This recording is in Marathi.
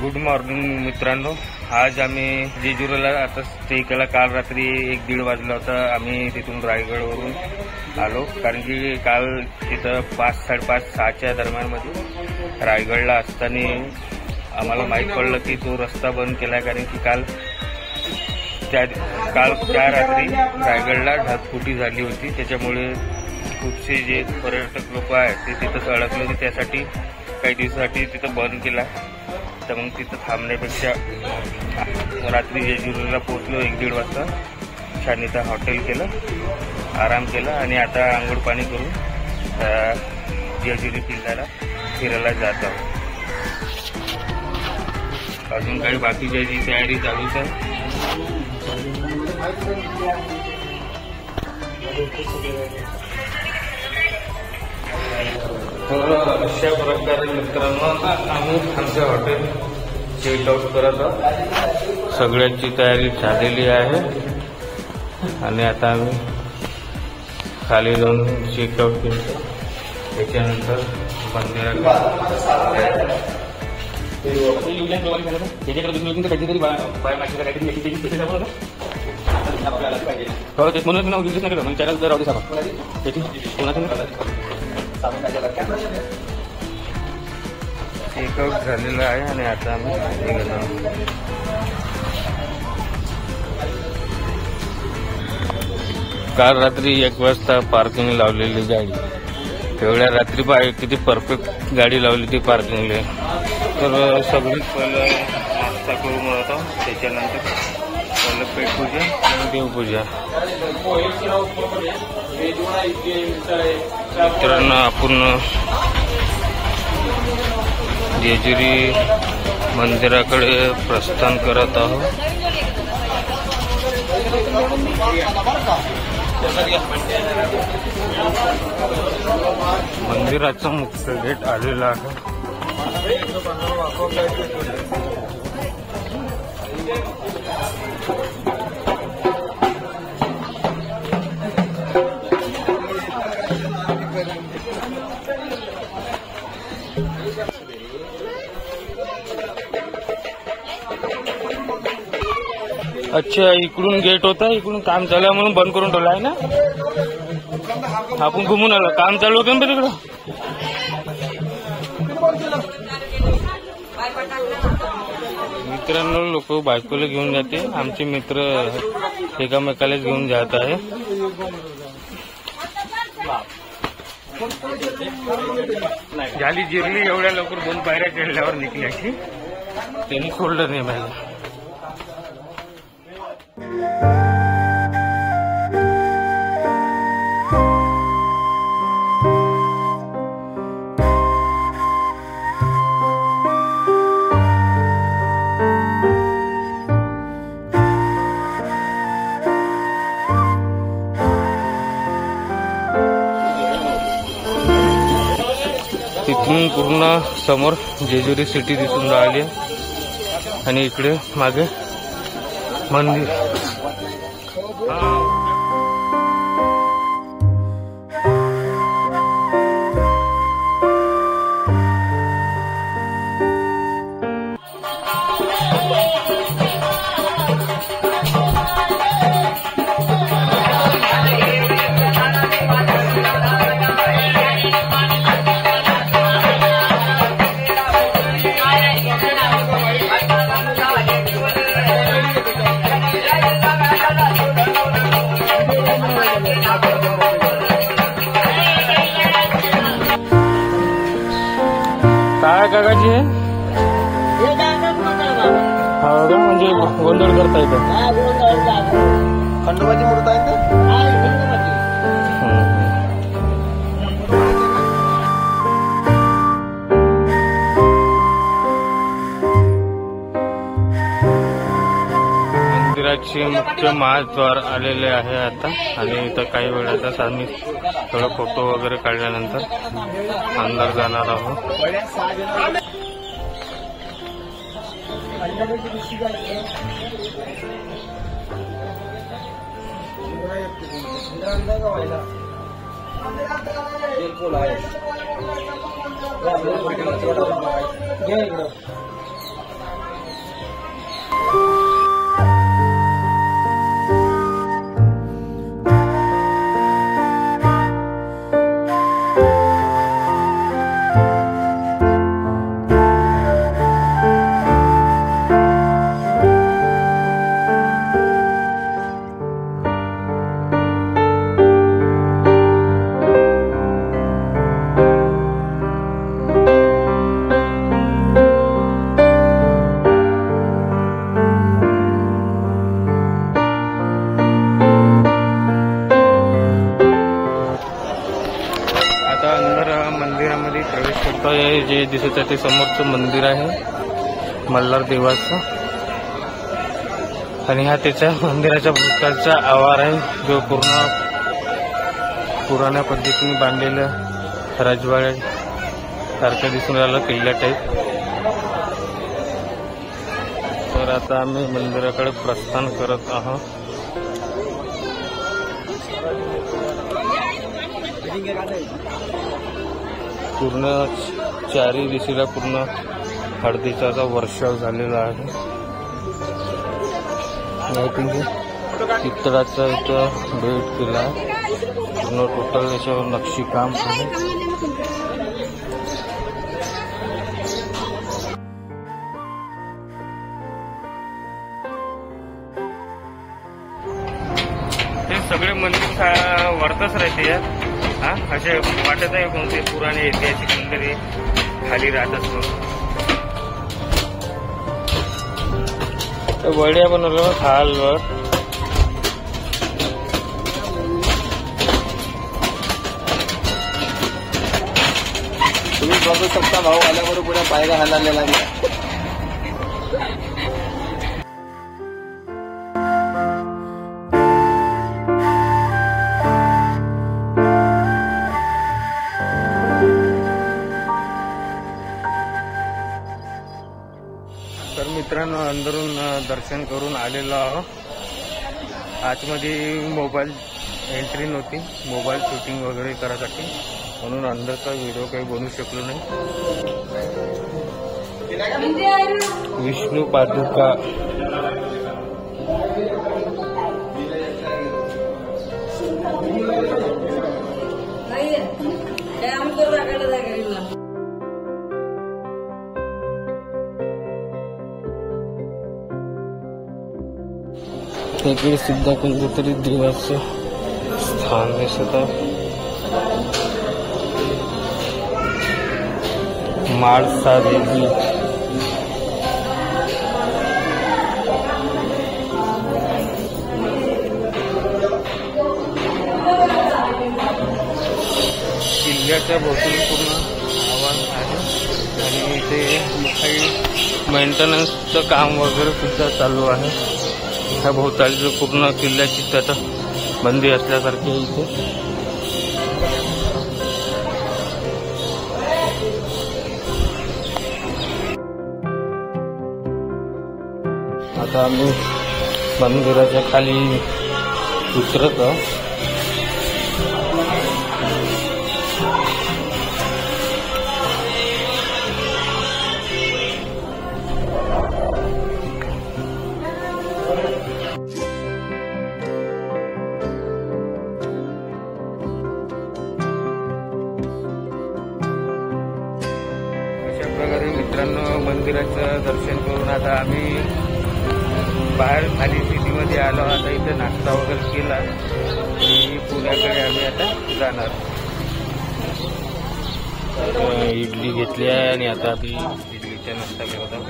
गुड मॉर्निंग मित्रांनो. आज आम्ही जेजुरीला आता स्टे केला. काल रात्री 1-1:30 वाजला होता. आम्ही तिथून रायगडवरून आलो, कारण की काल तिथं 5-5:30-6च्या दरम्यानमध्ये रायगडला असताना आम्हाला माहीत पडलं की तो रस्ता बंद केला आहे, कारण की काल त्या रात्री रायगडला ढगफुटी झाली होती. त्याच्यामुळे खूपसे जे पर्यटक लोक आहेत ते तिथंच अडकले होते. त्यासाठी काही दिवसासाठी तिथं बंद केला. तर मग तिथं थांबण्यापेक्षा रात्री जेजुरीला पोहोचलो 1-1:30 वाजता. छान इथं हॉटेल केलं, आराम केला आणि आता आंघोळ पाणी करून जेजुरी किल्ल्याला फिरायला जात आहोत. अजून काही बाकीची तयारी चालूच आहे. तर अशा प्रकारे मित्रांनो आम्ही आमच्या हॉटेल चेकआउट करत आहोत. सगळ्यांची तयारी झालेली आहे आणि आता आम्ही खाली जाऊन चेकआउट केलं. त्याच्यानंतर म्हणून नाव घेऊच नाही केलं. चॅनल राहू दे साहेब. त्याची चेकआउट झालेलं आहे आणि आता आम्ही निघालो. काल रात्री 1 वाजता पार्किंग लावलेली गाडी. तेवढ्या रात्री किती परफेक्ट गाडी लावली ती पार्किंगला. तर सगळीच पहिलं नाश्ता करून होतो. त्याच्यानंतर पहिलं पेटपूजा आणि देवपूजा. मित्रांनो आपण जेजुरी मंदिराकडे प्रस्थान करत आहोत. मंदिराचं मुख्य गेट आलेलं आहे. अच्छा, इकडून गेट होता, इकडून काम चालू आहे म्हणून बंद करून ठेवला आहे ना. आपण घुमून आलो. काम चालू होतं ना तिकडं. मित्रांनो लोक बायकोला घेऊन जाते. आमचे मित्र एकामेकाला घेऊन जात आहे. झाली जिरली एवढ्या लवकर 2 पायऱ्या चढल्यावर निघल्याची. त्यांनी सोडलं नाही मला. तिथून पूर्ण समोर जेजुरी सिटी दिसून राहिली आणि इकडे मागे मंदिर. काय काकाजी म्हणजे गोंधळ करता येतं. खंडोबाची मूर्त आहे. मंदिराचे मुख्य महाद्वार आलेले आहे आता. आणि इथं काही वेळातच आम्ही थोडा फोटो वगैरे काढल्यानंतर अंदर जाणार आहोत. समोरचं मंदिर आहे मल्हार देवाचं, आणि हा त्याच्या मंदिराच्या भोवतालचा आवार आहे जो पूर्ण पुराण्या पद्धतीने बांधलेलं राजवाड्यासारखं दिसून राहिलं, किल्ल्या टाईप. तर आता आम्ही मंदिराकडे प्रस्थान करत आहोत. पूर्ण चारी दिशेला पूर्ण हळदीचा वर्षाव झालेला आहे. पितळाचा इथं भेट केला, पूर्ण टोटल याच्यावर नक्षीकाम आहे. हे सगळे मंदिर वरतच राहते यार. हा, असे वाटत आहे कोणते पुराणे ऐतिहासिक मंदिर खाली राहतात म्हणून. वड्या बनवलं खालवर. तुम्ही बघू शकता भाऊ आल्याबरोबर पुढे पायऱ्या हलायला लागल्या. तर मित्रांनो, अंदरून दर्शन करून आलेलो आहोत. आतमध्ये मोबाईल एंट्री नव्हती, मोबाईल शूटिंग वगैरे करायसाठी, म्हणून अंदरचा व्हिडिओ काही बनवू शकलो नाही. विष्णू पादुका इकडे सुद्धा कोणतं तरी देवाचं स्थान दिसत आहे. माळसा देवी. किल्ल्याच्या भोवती पूर्ण आवाज आहे, आणि इथे काही मेंटेनन्सचं काम वगैरे सुद्धा चालू आहे. ह्या भोवतालचं पूर्ण किल्ल्याची त्यात बंदी असल्यासारखी इथे. आता आम्ही मंदिराच्या खाली उतरत आहोत. मित्रांनो, मंदिराचं दर्शन करून आता आम्ही बाहेर खाली सिटीमध्ये आलो. आता इथे नाश्ता वगैरे केला आणि पुण्याकडे आम्ही आता जाणार. इडली घेतली आहे आणि आता आम्ही इडलीचा नाश्ता करत आहोत.